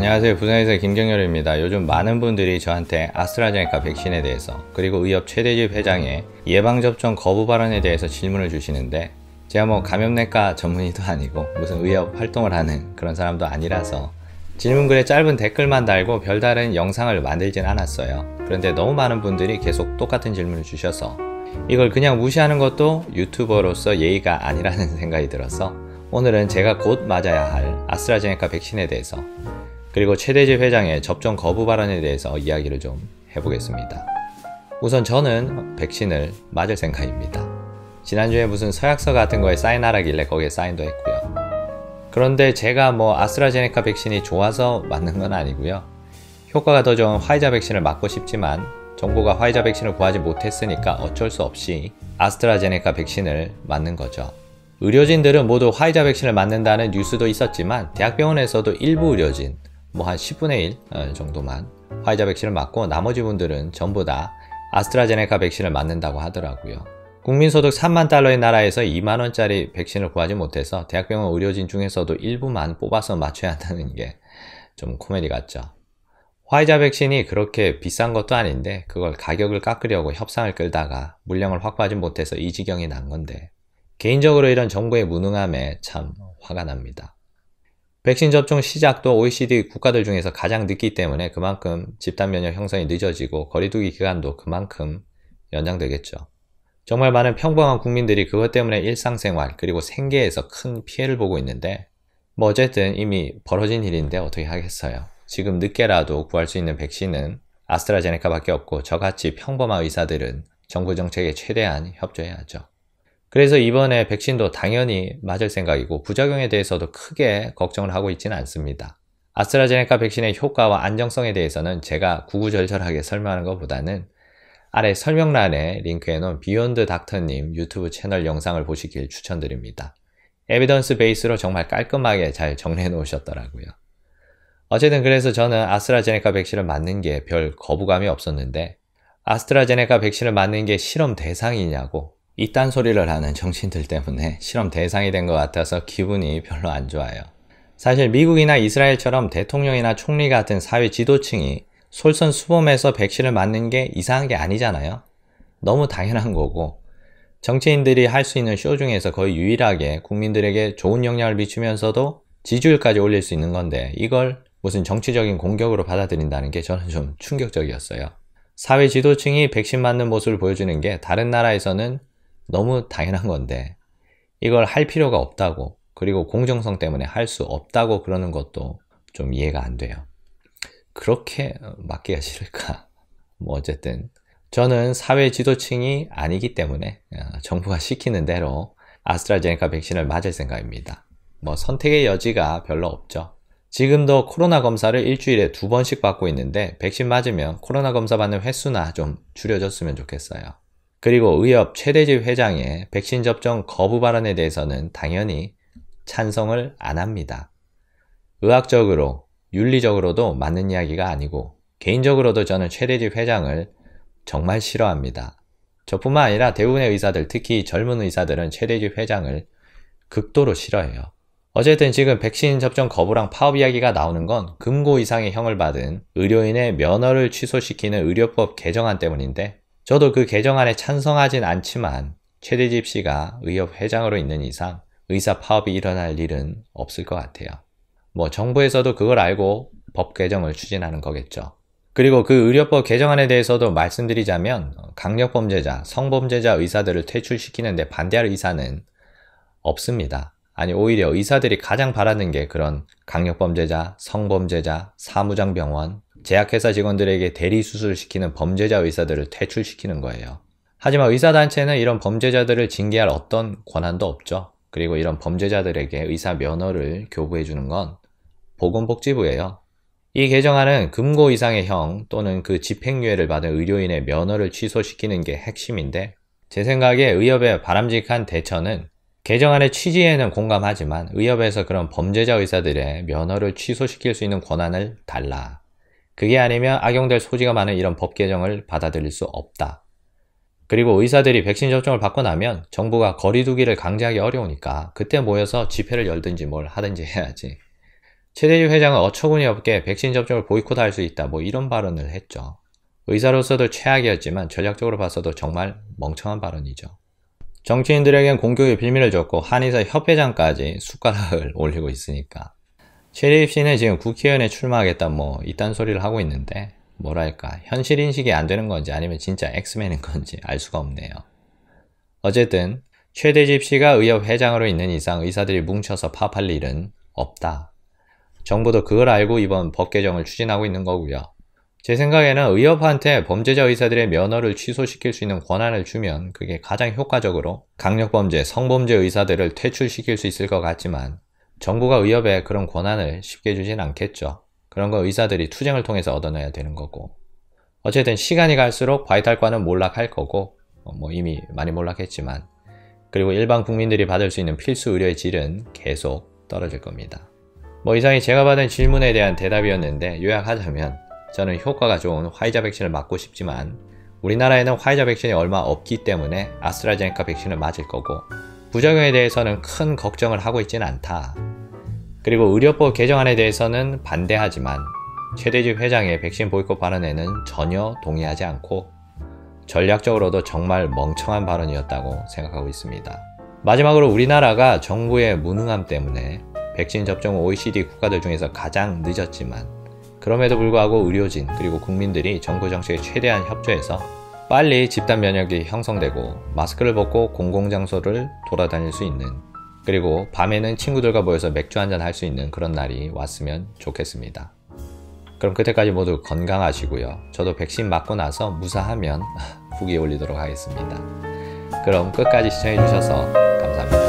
안녕하세요. 부산에서 김경렬입니다. 요즘 많은 분들이 저한테 아스트라제네카 백신에 대해서 그리고 의협 최대집 회장의 예방접종 거부 발언에 대해서 질문을 주시는데, 제가 뭐 감염내과 전문의도 아니고 무슨 의협 활동을 하는 그런 사람도 아니라서 질문글에 짧은 댓글만 달고 별다른 영상을 만들진 않았어요. 그런데 너무 많은 분들이 계속 똑같은 질문을 주셔서 이걸 그냥 무시하는 것도 유튜버로서 예의가 아니라는 생각이 들어서 오늘은 제가 곧 맞아야 할 아스트라제네카 백신에 대해서 그리고 최대집 회장의 접종 거부 발언에 대해서 이야기를 좀 해보겠습니다. 우선 저는 백신을 맞을 생각입니다. 지난주에 무슨 서약서 같은 거에 사인하라길래 거기에 사인도 했고요. 그런데 제가 뭐 아스트라제네카 백신이 좋아서 맞는 건 아니고요. 효과가 더 좋은 화이자 백신을 맞고 싶지만 정부가 화이자 백신을 구하지 못했으니까 어쩔 수 없이 아스트라제네카 백신을 맞는 거죠. 의료진들은 모두 화이자 백신을 맞는다는 뉴스도 있었지만 대학병원에서도 일부 의료진 뭐 한 10분의 1 정도만 화이자 백신을 맞고 나머지 분들은 전부 다 아스트라제네카 백신을 맞는다고 하더라고요. 국민소득 3만 달러의 나라에서 2만원짜리 백신을 구하지 못해서 대학병원 의료진 중에서도 일부만 뽑아서 맞춰야 한다는 게 좀 코미디 같죠. 화이자 백신이 그렇게 비싼 것도 아닌데 그걸 가격을 깎으려고 협상을 끌다가 물량을 확보하지 못해서 이 지경이 난 건데, 개인적으로 이런 정부의 무능함에 참 화가 납니다. 백신 접종 시작도 OECD 국가들 중에서 가장 늦기 때문에 그만큼 집단 면역 형성이 늦어지고 거리두기 기간도 그만큼 연장되겠죠. 정말 많은 평범한 국민들이 그것 때문에 일상생활 그리고 생계에서 큰 피해를 보고 있는데, 뭐 어쨌든 이미 벌어진 일인데 어떻게 하겠어요. 지금 늦게라도 구할 수 있는 백신은 아스트라제네카 밖에 없고 저같이 평범한 의사들은 정부 정책에 최대한 협조해야죠. 그래서 이번에 백신도 당연히 맞을 생각이고 부작용에 대해서도 크게 걱정을 하고 있지는 않습니다. 아스트라제네카 백신의 효과와 안정성에 대해서는 제가 구구절절하게 설명하는 것보다는 아래 설명란에 링크해 놓은 비욘드 닥터님 유튜브 채널 영상을 보시길 추천드립니다. 에비던스 베이스로 정말 깔끔하게 잘 정리해 놓으셨더라고요. 어쨌든 그래서 저는 아스트라제네카 백신을 맞는 게 별 거부감이 없었는데, 아스트라제네카 백신을 맞는 게 실험 대상이냐고 이딴 소리를 하는 정치인들 때문에 실험 대상이 된 것 같아서 기분이 별로 안 좋아요. 사실 미국이나 이스라엘처럼 대통령이나 총리 같은 사회 지도층이 솔선수범해서 백신을 맞는 게 이상한 게 아니잖아요. 너무 당연한 거고, 정치인들이 할 수 있는 쇼 중에서 거의 유일하게 국민들에게 좋은 영향을 미치면서도 지지율까지 올릴 수 있는 건데, 이걸 무슨 정치적인 공격으로 받아들인다는 게 저는 좀 충격적이었어요. 사회 지도층이 백신 맞는 모습을 보여주는 게 다른 나라에서는 너무 당연한 건데 이걸 할 필요가 없다고, 그리고 공정성 때문에 할 수 없다고 그러는 것도 좀 이해가 안 돼요. 그렇게 맞기가 싫을까? 뭐 어쨌든 저는 사회 지도층이 아니기 때문에 정부가 시키는 대로 아스트라제네카 백신을 맞을 생각입니다. 뭐 선택의 여지가 별로 없죠. 지금도 코로나 검사를 일주일에 2번씩 받고 있는데 백신 맞으면 코로나 검사 받는 횟수나 좀 줄여줬으면 좋겠어요. 그리고 의협 최대집 회장의 백신 접종 거부 발언에 대해서는 당연히 찬성을 안 합니다. 의학적으로, 윤리적으로도 맞는 이야기가 아니고 개인적으로도 저는 최대집 회장을 정말 싫어합니다. 저뿐만 아니라 대부분의 의사들, 특히 젊은 의사들은 최대집 회장을 극도로 싫어해요. 어쨌든 지금 백신 접종 거부랑 파업 이야기가 나오는 건 금고 이상의 형을 받은 의료인의 면허를 취소시키는 의료법 개정안 때문인데, 저도 그 개정안에 찬성하진 않지만 최대집 씨가 의협 회장으로 있는 이상 의사 파업이 일어날 일은 없을 것 같아요. 뭐 정부에서도 그걸 알고 법 개정을 추진하는 거겠죠. 그리고 그 의료법 개정안에 대해서도 말씀드리자면 강력범죄자, 성범죄자 의사들을 퇴출시키는데 반대할 의사는 없습니다. 아니, 오히려 의사들이 가장 바라는 게 그런 강력범죄자, 성범죄자, 사무장병원, 제약회사 직원들에게 대리수술을 시키는 범죄자 의사들을 퇴출시키는 거예요. 하지만 의사단체는 이런 범죄자들을 징계할 어떤 권한도 없죠. 그리고 이런 범죄자들에게 의사 면허를 교부해주는 건 보건복지부예요. 이 개정안은 금고 이상의 형 또는 그 집행유예를 받은 의료인의 면허를 취소시키는 게 핵심인데, 제 생각에 의협의 바람직한 대처는 개정안의 취지에는 공감하지만 의협에서 그런 범죄자 의사들의 면허를 취소시킬 수 있는 권한을 달라. 그게 아니면 악용될 소지가 많은 이런 법 개정을 받아들일 수 없다. 그리고 의사들이 백신 접종을 받고 나면 정부가 거리 두기를 강제하기 어려우니까 그때 모여서 집회를 열든지 뭘 하든지 해야지. 최대집 회장은 어처구니 없게 백신 접종을 보이콧할 수 있다 이런 발언을 했죠. 의사로서도 최악이었지만 전략적으로 봐서도 정말 멍청한 발언이죠. 정치인들에겐 공격의 빌미를 줬고 한의사 협회장까지 숟가락을 올리고 있으니까 최대집 씨는 지금 국회의원에 출마하겠다 이딴 소리를 하고 있는데 뭐랄까 현실 인식이 안 되는 건지 아니면 진짜 엑스맨인 건지 알 수가 없네요. 어쨌든 최대집 씨가 의협 회장으로 있는 이상 의사들이 뭉쳐서 파업할 일은 없다. 정부도 그걸 알고 이번 법 개정을 추진하고 있는 거고요. 제 생각에는 의협한테 범죄자 의사들의 면허를 취소시킬 수 있는 권한을 주면 그게 가장 효과적으로 강력범죄, 성범죄 의사들을 퇴출시킬 수 있을 것 같지만 정부가 의협에 그런 권한을 쉽게 주진 않겠죠. 그런 거 의사들이 투쟁을 통해서 얻어내야 되는 거고. 어쨌든 시간이 갈수록 바이탈과는 몰락할 거고 이미 많이 몰락했지만 그리고 일반 국민들이 받을 수 있는 필수 의료의 질은 계속 떨어질 겁니다. 이상이 제가 받은 질문에 대한 대답이었는데 요약하자면 저는 효과가 좋은 화이자 백신을 맞고 싶지만 우리나라에는 화이자 백신이 얼마 없기 때문에 아스트라제네카 백신을 맞을 거고 부작용에 대해서는 큰 걱정을 하고 있지는 않다. 그리고 의료법 개정안에 대해서는 반대하지만 최대집 회장의 백신 보이콧 발언에는 전혀 동의하지 않고 전략적으로도 정말 멍청한 발언이었다고 생각하고 있습니다. 마지막으로 우리나라가 정부의 무능함 때문에 백신 접종 OECD 국가들 중에서 가장 늦었지만 그럼에도 불구하고 의료진 그리고 국민들이 정부 정책에 최대한 협조해서 빨리 집단 면역이 형성되고 마스크를 벗고 공공장소를 돌아다닐 수 있는 그리고 밤에는 친구들과 모여서 맥주 한잔 할 수 있는 그런 날이 왔으면 좋겠습니다. 그럼 그때까지 모두 건강하시고요. 저도 백신 맞고 나서 무사하면 후기 올리도록 하겠습니다. 그럼 끝까지 시청해주셔서 감사합니다.